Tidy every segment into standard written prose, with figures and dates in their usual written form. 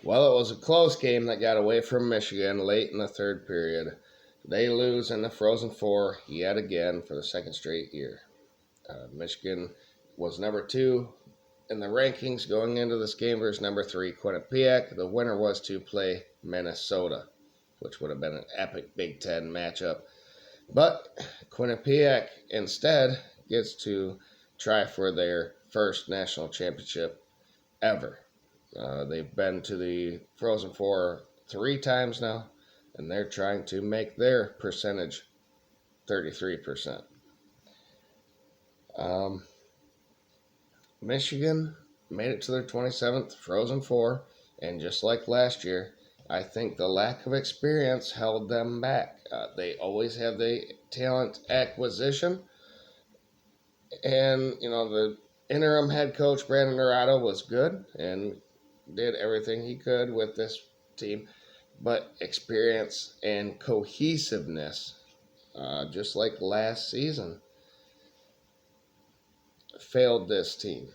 Well, it was a close game that got away from Michigan late in the third period. They lose in the Frozen Four yet again for the second straight year. Michigan was number 2 in the rankings going into this game versus number 3, Quinnipiac. The winner was to play Minnesota, which would have been an epic Big Ten matchup. But Quinnipiac instead gets to try for their first national championship ever. They've been to the Frozen Four 3 times now, and they're trying to make their percentage 33%. Michigan made it to their 27th Frozen Four, and just like last year, I think the lack of experience held them back. They always have the talent acquisition, and the interim head coach Brandon Dorado was good and did everything he could with this team, but experience and cohesiveness, just like last season, failed this team.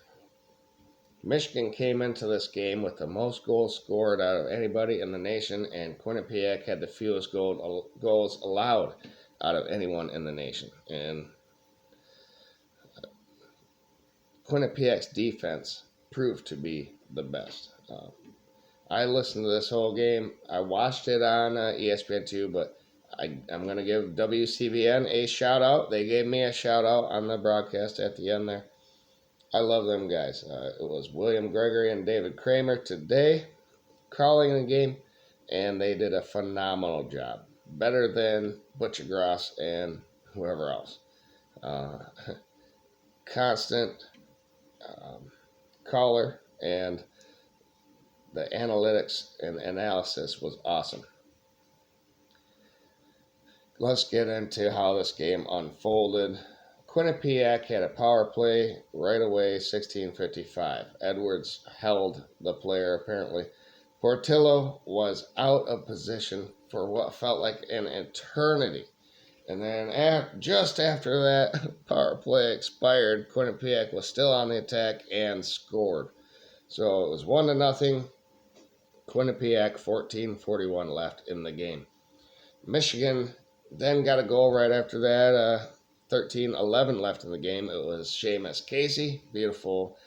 Michigan came into this game with the most goals scored out of anybody in the nation, and Quinnipiac had the fewest goals allowed out of anyone in the nation. And Quinnipiac's defense proved to be the best. I listened to this whole game. I watched it on ESPN2, but I'm going to give WCBN a shout out. They gave me a shout out on the broadcast at the end there. I love them guys. It was William Gregory and David Kramer today calling the game, and they did a phenomenal job. Better than Butcher Gross and whoever else. Constant caller, and the analytics and analysis was awesome. Let's get into how this game unfolded. Quinnipiac had a power play right away, 16:55. Edwards held the player, apparently. Portillo was out of position for what felt like an eternity. And then just after that power play expired, Quinnipiac was still on the attack and scored. So it was 1-0. Quinnipiac, 14:41 left in the game. Michigan then got a goal right after that. 13:11 left in the game. It was Seamus Casey. Beautiful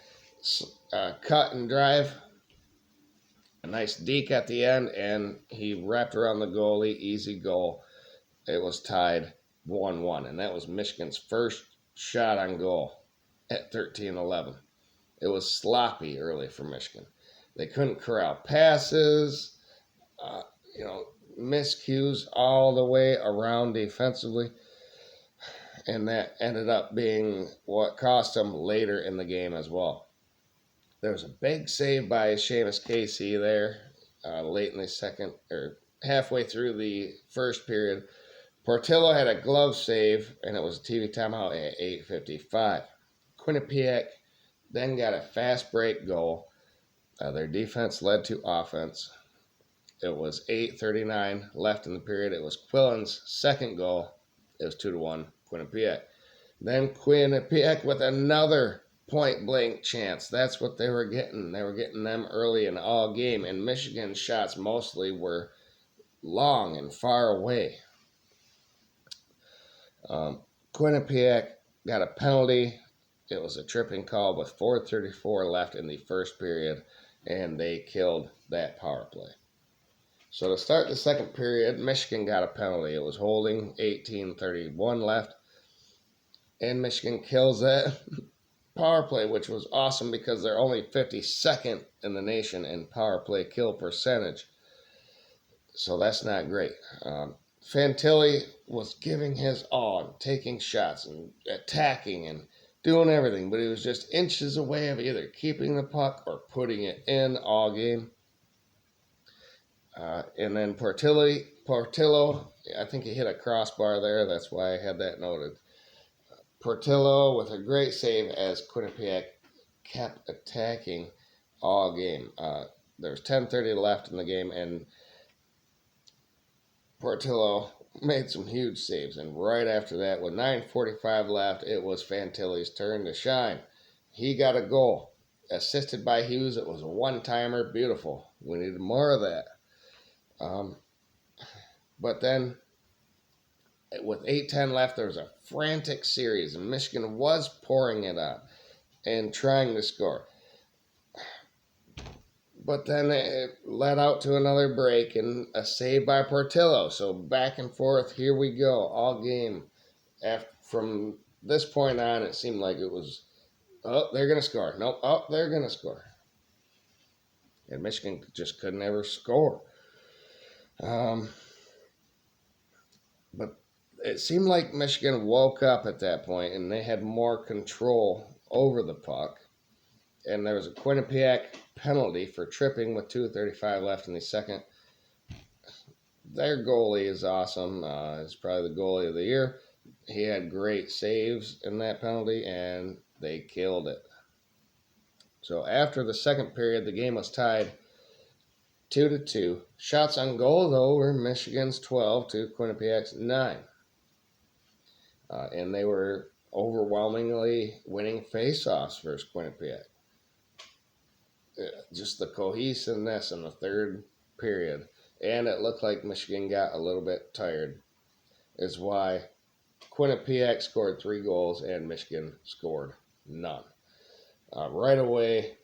cut and drive. A nice deke at the end, and he wrapped around the goalie. Easy goal. It was tied 1-1, and that was Michigan's first shot on goal at 13:11. It was sloppy early for Michigan. They couldn't corral passes, miscues all the way around defensively, and that ended up being what cost them later in the game as well. There was a big save by Seamus Casey there late in the second, or halfway through the first period. Portillo had a glove save, and it was a TV timeout at 8:55. Quinnipiac then got a fast break goal. Their defense led to offense. It was 8:39 left in the period. It was Quillen's second goal. It was 2-1 Quinnipiac. Then Quinnipiac with another point-blank chance. That's what they were getting. They were getting them early in all game, and Michigan's shots mostly were long and far away. Quinnipiac got a penalty. It was a tripping call with 4:34 left in the first period, and they killed that power play. So to start the second period, Michigan got a penalty. It was holding, 18:31 left, and Michigan kills that power play, which was awesome because they're only 52nd in the nation in power play kill percentage. So that's not great. Fantilli was giving his all, and taking shots and attacking and doing everything, but he was just inches away of either keeping the puck or putting it in all game. And then Portillo, I think he hit a crossbar there. That's why I had that noted. Portillo with a great save as Quinnipiac kept attacking all game. There's 10:30 left in the game, and Portillo made some huge saves. And right after that, with 9:45 left, it was Fantilli's turn to shine. He got a goal. assisted by Hughes. It was a one-timer. Beautiful. We needed more of that. Um, but then with 8:10 left, there was a frantic series, and Michigan was pouring it on and trying to score. But then it led out to another break and a save by Portillo. So back and forth, here we go, all game. From this point on, it seemed like it was, oh, they're going to score. Nope, oh, they're going to score. And Michigan just could never score. But it seemed like Michigan woke up at that point and they had more control over the puck. And there was a Quinnipiac penalty for tripping with 2:35 left in the second. Their goalie is awesome. He's probably the goalie of the year. He had great saves in that penalty, and they killed it. So after the second period, the game was tied 2-2. Shots on goal, though, were Michigan's 12 to Quinnipiac's 9. And they were overwhelmingly winning face-offs versus Quinnipiac. Just the cohesiveness in the third period, and it looked like Michigan got a little bit tired, is why Quinnipiac scored 3 goals and Michigan scored none. Right away,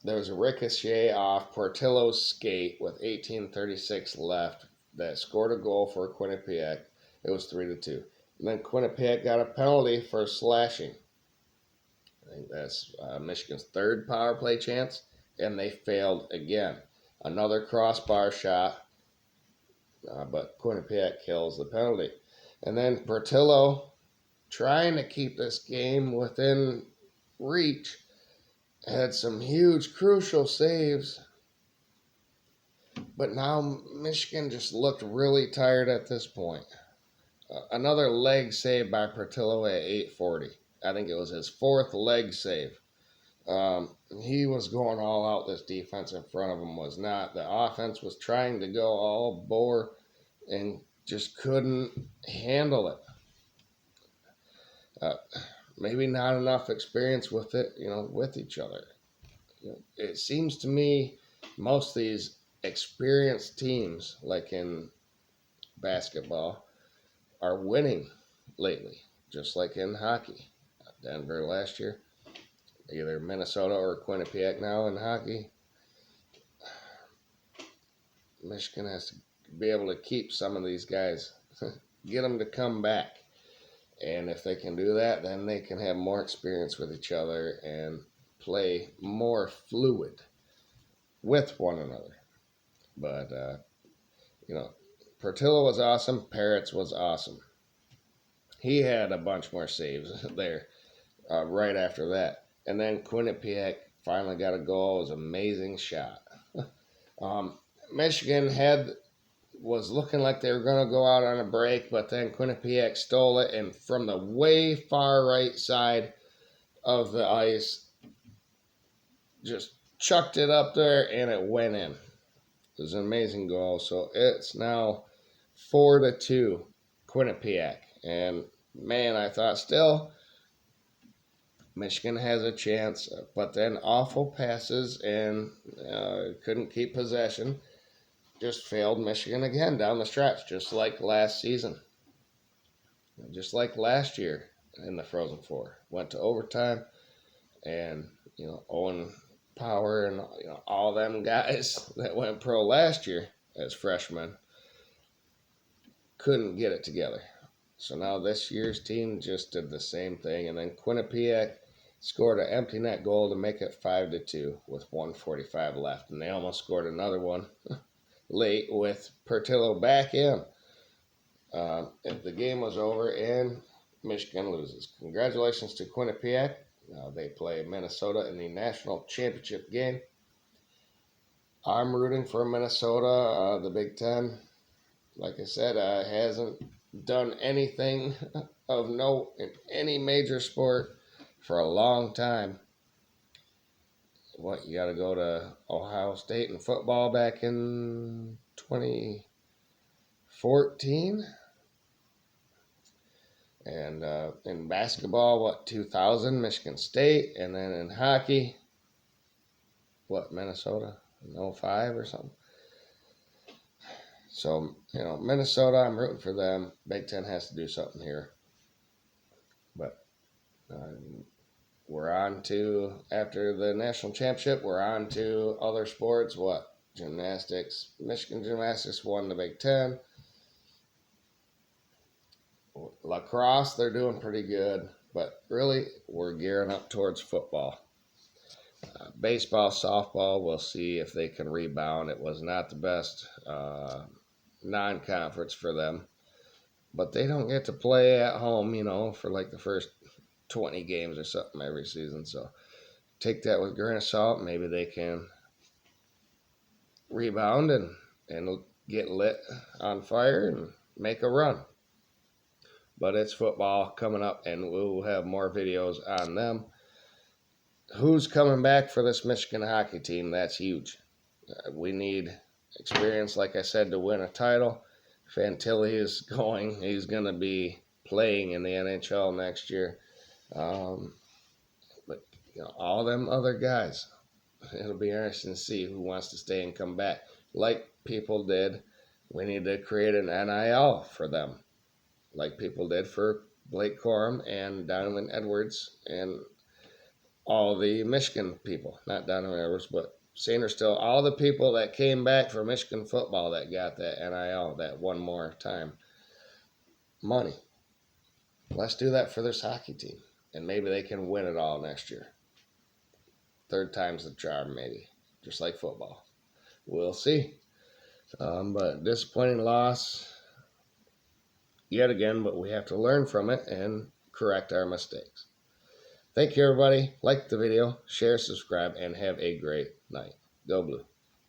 there was a ricochet off Portillo's skate with 18:36 left that scored a goal for Quinnipiac. It was 3-2. And then Quinnipiac got a penalty for slashing. I think that's Michigan's third power play chance, and they failed again. Another crossbar shot, but Quinnipiac kills the penalty. And then Portillo, trying to keep this game within reach, had some huge crucial saves. But now Michigan just looked really tired at this point. Another leg save by Portillo at 8:40. I think it was his 4th leg save. He was going all out. This defense in front of him was not. The offense was trying to go all bore and just couldn't handle it. Maybe not enough experience with it, with each other. It seems to me most of these experienced teams, like in basketball, are winning lately, just like in hockey. Denver last year, either Minnesota or Quinnipiac now in hockey. Michigan has to be able to keep some of these guys, get them to come back. And if they can do that, then they can have more experience with each other and play more fluid with one another. But, Portillo was awesome. Parrots was awesome. He had a bunch more saves there right after that. And then Quinnipiac finally got a goal. It was an amazing shot. Michigan was looking like they were going to go out on a break, but then Quinnipiac stole it, and from the way far right side of the ice, just chucked it up there, and it went in. It was an amazing goal. So it's now 4-2 Quinnipiac. And man, I thought still Michigan has a chance, but then awful passes and couldn't keep possession. Just failed Michigan again down the stretch, just like last season. Just like last year in the Frozen Four. Went to overtime, and, Owen Power and, all them guys that went pro last year as freshmen couldn't get it together. So now this year's team just did the same thing, and then Quinnipiac scored an empty net goal to make it 5-2 with 1:45 left, and they almost scored another one late with Portillo back in. The game was over, and Michigan loses. Congratulations to Quinnipiac. They play Minnesota in the national championship game. I'm rooting for Minnesota. The Big Ten, like I said, hasn't done anything of note in any major sport for a long time. You got to go to Ohio State in football back in 2014? And in basketball, 2000, Michigan State. And then in hockey, what, Minnesota in 05 or something. So, Minnesota, I'm rooting for them. Big Ten has to do something here. But uh, we're on to, after the national championship, we're on to other sports. What? Gymnastics. Michigan Gymnastics won the Big Ten. Lacrosse, they're doing pretty good. But really, we're gearing up towards football. Baseball, softball, we'll see if they can rebound. It was not the best non-conference for them. But they don't get to play at home, for like the first 20 games or something every season. So take that with a grain of salt. Maybe they can rebound and get lit on fire and make a run. But it's football coming up, and we'll have more videos on them. Who's coming back for this Michigan hockey team? That's huge. We need experience, like I said, to win a title. Fantilli is going. He's going to be playing in the NHL next year. But all them other guys, it'll be interesting to see who wants to stay and come back. Like people did, we need to create an NIL for them, like people did for Blake Corum and Donovan Edwards and all the Michigan people. Not Donovan Edwards, but Sainterstill, all the people that came back for Michigan football that got that NIL, that one more time money. Let's do that for this hockey team, and maybe they can win it all next year. Third time's the charm, maybe, just like football. We'll see. But disappointing loss yet again, but we have to learn from it and correct our mistakes. Thank you, everybody. Like the video, share, subscribe, and have a great night. Go Blue.